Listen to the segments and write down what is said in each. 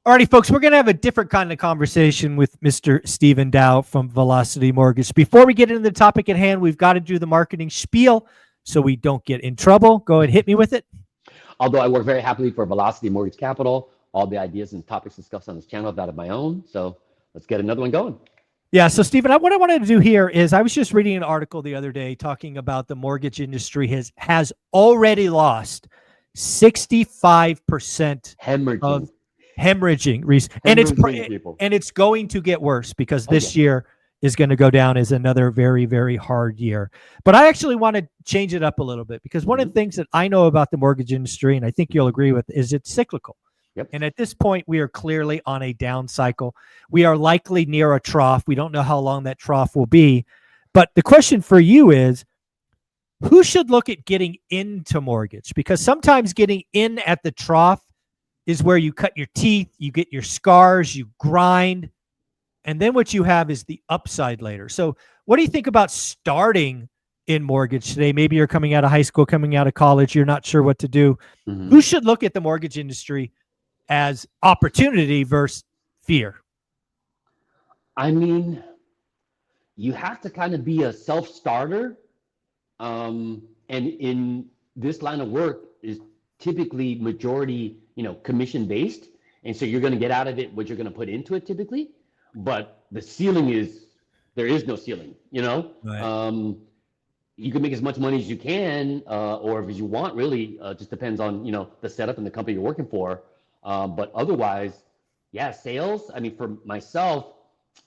Alrighty, folks, we're going to have a different kind of conversation with Mr. Stephen Dow from Velocity Mortgage. Before we get into the topic at hand, we've got to do the marketing spiel so we don't get in trouble. Go ahead, hit me with it. Although I work very happily for Velocity Mortgage Capital, all the ideas and topics discussed on this channel are that of my own. So let's get another one going. Yeah, so Stephen, what I wanted to do here is I was just reading an article the other day talking about the mortgage industry has already lost 65% of hemorrhaging, and it's going to get worse because this year is going to go down as another very, very hard year. But I actually want to change it up a little bit because one of the things that I know about the mortgage industry, and I think you'll agree with, is it's cyclical. Yep. And at this point, we are clearly on a down cycle. We are likely near a trough. We don't know how long that trough will be. But the question for you is, who should look at getting into mortgage? Because sometimes getting in at the trough is where you cut your teeth, you get your scars, you grind, and then what you have is the upside later. So what do you think about starting in mortgage today? Maybe you're coming out of high school, coming out of college, you're not sure what to do. Mm-hmm. Who should look at the mortgage industry as opportunity versus fear? I mean, you have to kind of be a self-starter. And in this line of work is typically majority, commission based. And so you're going to get out of it what you're going to put into it typically. But the ceiling there is no ceiling, Right. You can make as much money as you can, or if you want, really, just depends on, the setup and the company you're working for. But otherwise, yeah, sales. I mean, for myself,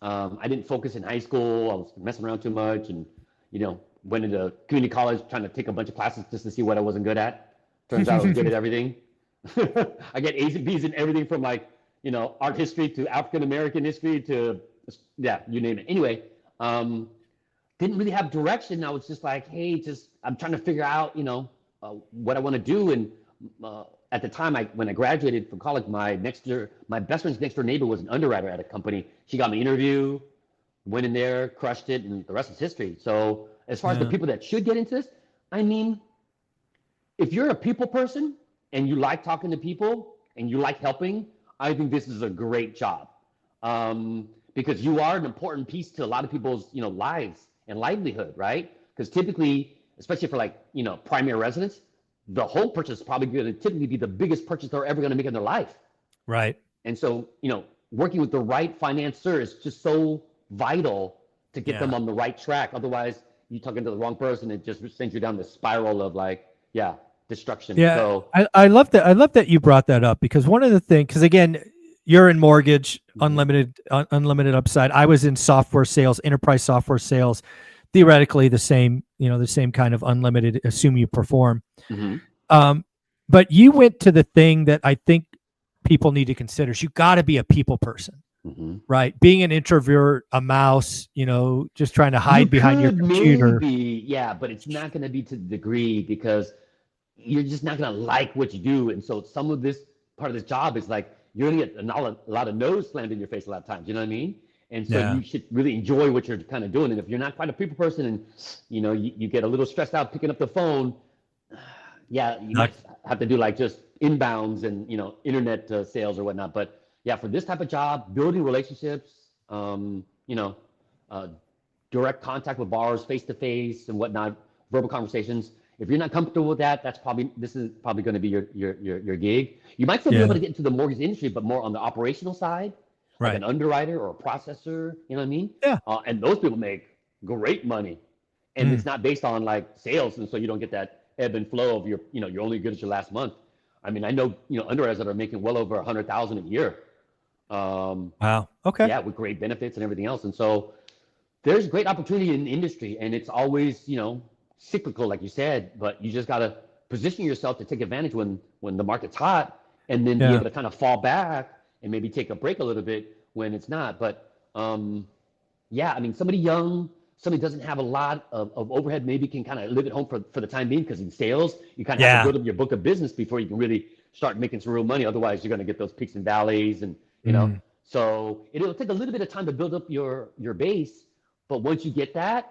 I didn't focus in high school. I was messing around too much and, went into community college trying to take a bunch of classes just to see what I wasn't good at. Turns out I was good at everything. I get A's and B's in everything from art history to African-American history to, you name it. Anyway, didn't really have direction. I was just like, hey, I'm trying to figure out, what I want to do. And at the time, when I graduated from college, my best friend's next door neighbor was an underwriter at a company. She got me an interview, went in there, crushed it, and the rest is history. So as far as the people that should get into this, I mean, if you're a people person and you like talking to people and you like helping, I think this is a great job, because you are an important piece to a lot of people's, lives and livelihood, right? Because typically, especially for primary residents, the home purchase is probably going to typically be the biggest purchase they're ever going to make in their life. Right. And so, working with the right financier is just so vital to get them on the right track. Otherwise, you're talking to the wrong person. It just sends you down the spiral of destruction. Yeah. So I love that. I love that you brought that up because one of the things, because again, you're in mortgage, unlimited upside. I was in software sales, enterprise software sales, theoretically the same kind of unlimited, assume you perform. Mm-hmm. But you went to the thing that I think people need to consider is you got to be a people person. Mm-hmm. Right. Being an introvert, a mouse, just trying to hide behind your computer. Maybe, but it's not going to be to the degree because you're just not going to like what you do. And so some of this part of this job is like, you're going to get a lot of no's slammed in your face a lot of times. You know what I mean? And so you should really enjoy what you're kind of doing. And if you're not quite a people person and, you get a little stressed out picking up the phone, you might have to do just inbounds and, internet sales or whatnot. But for this type of job, building relationships, direct contact with borrowers face-to-face and whatnot, verbal conversations. If you're not comfortable with that, this is probably going to be your gig. You might still be able to get into the mortgage industry, but more on the operational side, like an underwriter or a processor, you know what I mean? Yeah. And those people make great money. And it's not based on sales, and so you don't get that ebb and flow of you're only good as your last month. I mean, I know, underwriters that are making well over $100,000 a year. Wow. Okay. Yeah, with great benefits and everything else. And so there's great opportunity in the industry, and it's always, cyclical, like you said, but you just got to position yourself to take advantage when the market's hot, and then be able to kind of fall back and maybe take a break a little bit when it's not. But I mean, somebody young, somebody doesn't have a lot of overhead, maybe can kind of live at home for the time being, because in sales, you kind of have to build up your book of business before you can really start making some real money. Otherwise, you're going to get those peaks and valleys, and so it'll take a little bit of time to build up your base. But once you get that,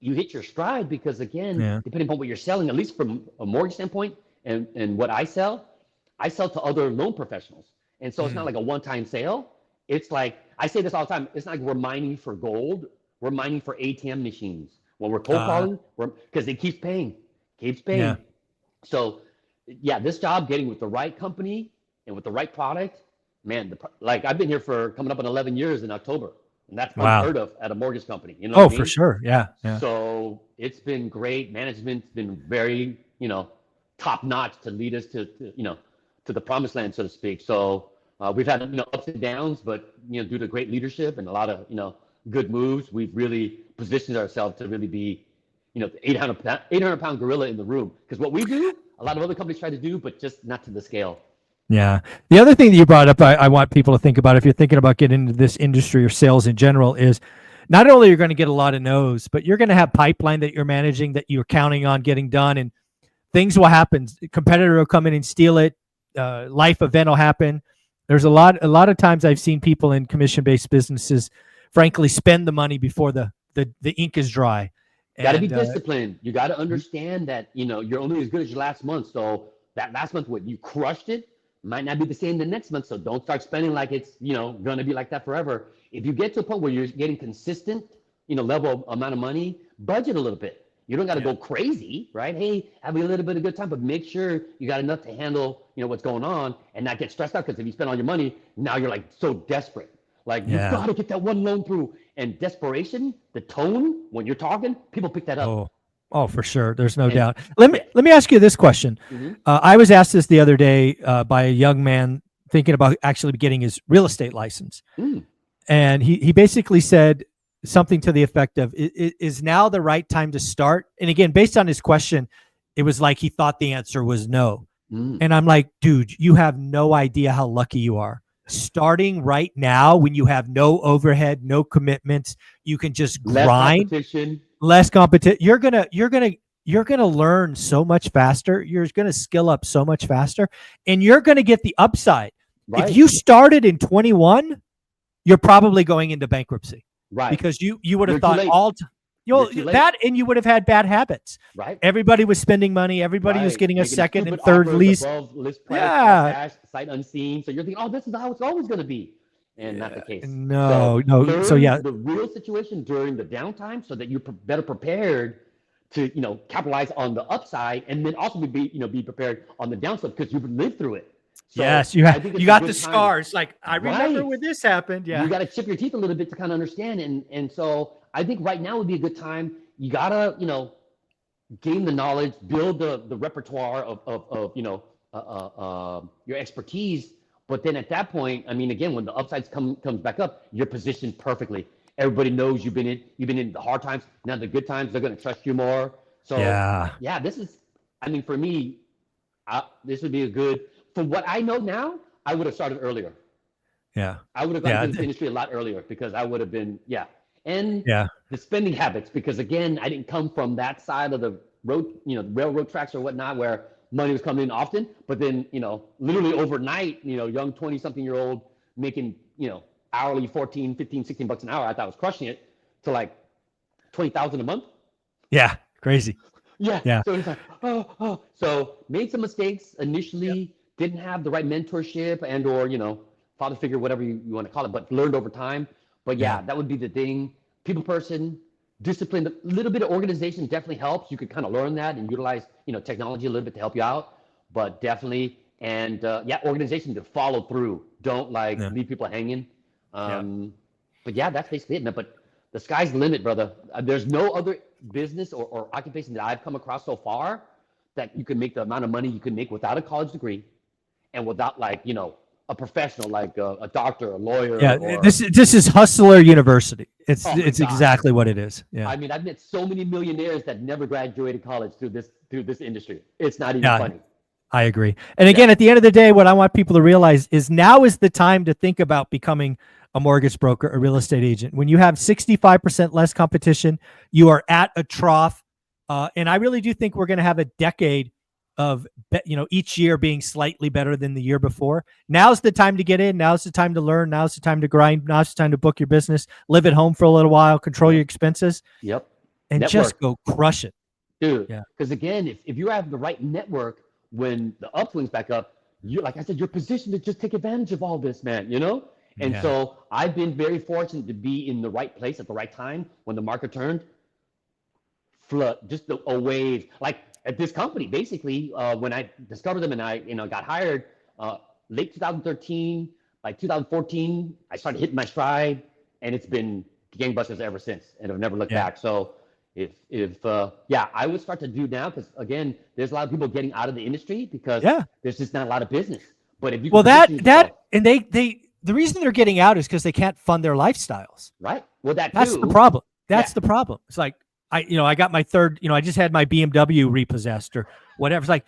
you hit your stride, because again, depending on what you're selling, at least from a mortgage standpoint and what I sell to other loan professionals. And so it's not like a one-time sale. It's like, I say this all the time, it's not like we're mining for gold. We're mining for ATM machines. When we're cold calling, because it keeps Yeah. paying. So yeah, this job, getting with the right company and with the right product, man, like I've been here for coming up on 11 years in October, and that's Wow. unheard of at a mortgage company. You know what I mean? For sure. Yeah. Yeah. So it's been great. Management's been very, top notch to lead us to to the promised land, so to speak. So we've had ups and downs, but due to great leadership and a lot of good moves, we've really positioned ourselves to really be the 800-pound gorilla in the room. Because what we do, a lot of other companies try to do, but just not to the scale. Yeah. The other thing that you brought up, I want people to think about if you're thinking about getting into this industry or sales in general, is not only you're going to get a lot of no's, but you're going to have pipeline that you're managing that you're counting on getting done, and things will happen. A competitor will come in and steal it. Life event will happen. There's a lot of times I've seen people in commission-based businesses, frankly, spend the money before the ink is dry. You got to be disciplined. You got to understand that you're only as good as your last month. So that last month, what you crushed it, might not be the same the next month. So don't start spending like it's going to be like that forever. If you get to a point where you're getting consistent level amount of money, budget a little bit. You don't got to go crazy, right? Hey, have a little bit of good time, but make sure you got enough to handle what's going on and not get stressed out. Because if you spend all your money, now you're like so desperate. Like you got to get that one loan through. And desperation, the tone when you're talking, people pick that up. Oh, for sure. There's no doubt. Let me ask you this question. I was asked this the other day by a young man thinking about actually getting his real estate license. And he basically said something to the effect of, is now the right time to start? And again, based on his question, it was like he thought the answer was no. And I'm like, dude, you have no idea how lucky you are. Starting right now when you have no overhead, no commitments, you can just grind. Less competition. You're gonna learn so much faster. You're gonna skill up so much faster, and you're gonna get the upside. Right. If you started in 21, you're probably going into bankruptcy, right? Because you would have thought that, and you would have had bad habits. Right. Everybody was spending money. Everybody was getting a second and third lease. List price, cash, sight unseen. So you're thinking, oh, this is how it's always going to be. And not the case. No. So the real situation during the downtime, so that you're better prepared to capitalize on the upside, and then also be prepared on the downside because you've lived through it. So yes, you got the scars. Like I remember when this happened. Yeah, you got to chip your teeth a little bit to kind of understand, and so I think right now would be a good time. You gotta gain the knowledge, build the repertoire of your expertise. But then at that point, I mean, again, when the upsides comes back up, you're positioned perfectly. Everybody knows you've been in the hard times. Now the good times, they're going to trust you more. So yeah, this is, I mean, for me, this would be a good. For what I know now, I would have started earlier. Yeah, I would have gotten into the industry a lot earlier because I would have been and the spending habits, because again, I didn't come from that side of the road, railroad tracks or whatnot, where money was coming in often, but then, literally overnight, young 20-something-year-old making, hourly 14, 15, 16 bucks an hour. I thought I was crushing it to like 20,000 a month. Yeah. Crazy. Yeah. So it's like, So made some mistakes initially, didn't have the right mentorship and, or, father figure, whatever you want to call it, but learned over time. But that would be the thing. People person, discipline, a little bit of organization definitely helps. You could kind of learn that and utilize, technology a little bit to help you out, but definitely. And organization to follow through. Don't leave people hanging. But that's basically it. But the sky's the limit, brother. There's no other business or occupation that I've come across so far that you can make the amount of money you can make without a college degree and without a professional like a doctor, a lawyer. Yeah, this is Hustler University. It's exactly what it is. Yeah. I mean, I've met so many millionaires that never graduated college through this industry. It's not even funny. I agree. And again, at the end of the day, what I want people to realize is now is the time to think about becoming a mortgage broker, a real estate agent. When you have 65% less competition, you are at a trough. And I really do think we're going to have a decade of, each year being slightly better than the year before. Now's the time to get in. Now's the time to learn. Now's the time to grind. Now's the time to book your business, live at home for a little while, control your expenses. Yep. And just go crush it. Dude, because again, if you have the right network, when the upswing's back up, you, like I said, you're positioned to just take advantage of all this, man, you know? And Yeah. so I've been very fortunate to be in the right place at the right time when the market turned. Flood, just a wave. Like at this company, basically, when I discovered them and I, got hired, late 2013, by 2014, I started hitting my stride, and it's been gangbusters ever since, and I've never looked Yeah. back. So yeah, I would start to do now because again, there's a lot of people getting out of the industry because Yeah. there's just not a lot of business. But if you can Well, position yourself, and the reason they're getting out is because they can't fund their lifestyles. right? Well, that That's the too. problem. Yeah, That's the problem. It's like I got my third, I just had my BMW repossessed or whatever. It's like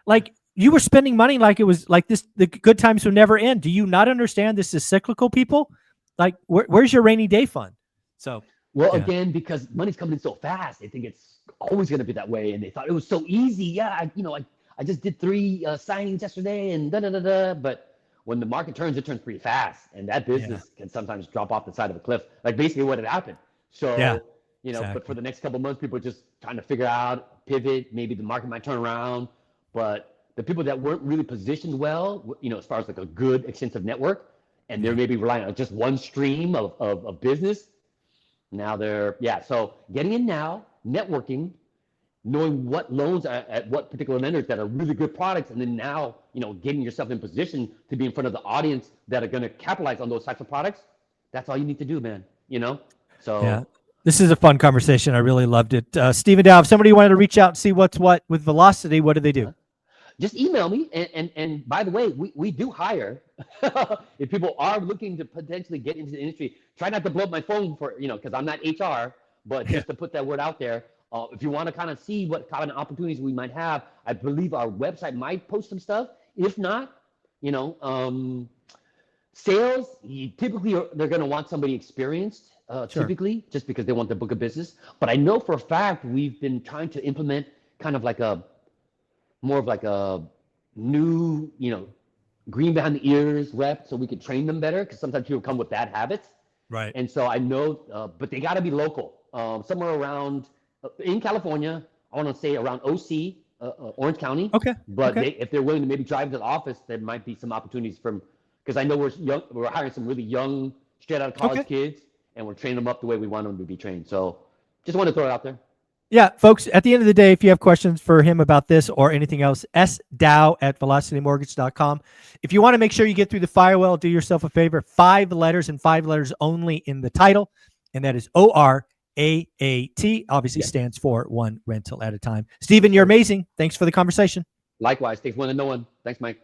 like you were spending money like it was like this. The good times will never end. Do you not understand this is cyclical, people? Like where's your rainy day fund? So well, yeah, again, because money's coming in so fast, they think it's always going to be that way, and they thought it was so easy. Yeah, I just did 3 signings yesterday, and da da da da. But when the market turns, it turns pretty fast, and that yeah, business can sometimes drop off the side of a cliff. Like basically what had happened. yeah, So but for exactly. the next couple of months, people are just trying to figure out, pivot. Maybe the market might turn around, but the people that weren't really positioned well, as far as like a good extensive network, and they're Yeah. maybe relying on just one stream of business. Now so getting in now, networking, knowing what loans are at what particular lenders that are really good products, and then now, getting yourself in position to be in front of the audience that are going to capitalize on those types of products. That's all you need to do, man. Yeah. So This is a fun conversation. I really loved it. Stephen Dow, if somebody wanted to reach out and see what's what with Velocity, what do they do? just email me. And by the way, we do hire. If people are looking to potentially get into the industry, try not to blow up my phone for, because I'm not HR, but Yeah. just to put that word out there. If you want to kind of see what kind of opportunities we might have, I believe our website might post some stuff. If not, sales, typically they're going to want somebody experienced, Sure. typically, just because they want the book of business. But I know for a fact we've been trying to implement kind of like more of like a new, green behind the ears rep so we could train them better because sometimes people come with bad habits. Right. And so I know, but they got to be local, somewhere around in California. I want to say around OC, Orange County. Okay. But Okay. if they're willing to maybe drive to the office, there might be some opportunities because I know we're hiring some really young, straight out of college Okay. kids, and we're training them up the way we want them to be trained. So just want to throw it out there. Yeah, folks, at the end of the day, if you have questions for him about this or anything else, sdow@velocitymortgage.com. If you want to make sure you get through the firewall, do yourself a favor, 5 letters and 5 letters only in the title, and that is ORAAT, obviously Yes. stands for one rental at a time. Stephen, you're amazing. Thanks for the conversation. Likewise, thanks one to no one. Thanks, Mike.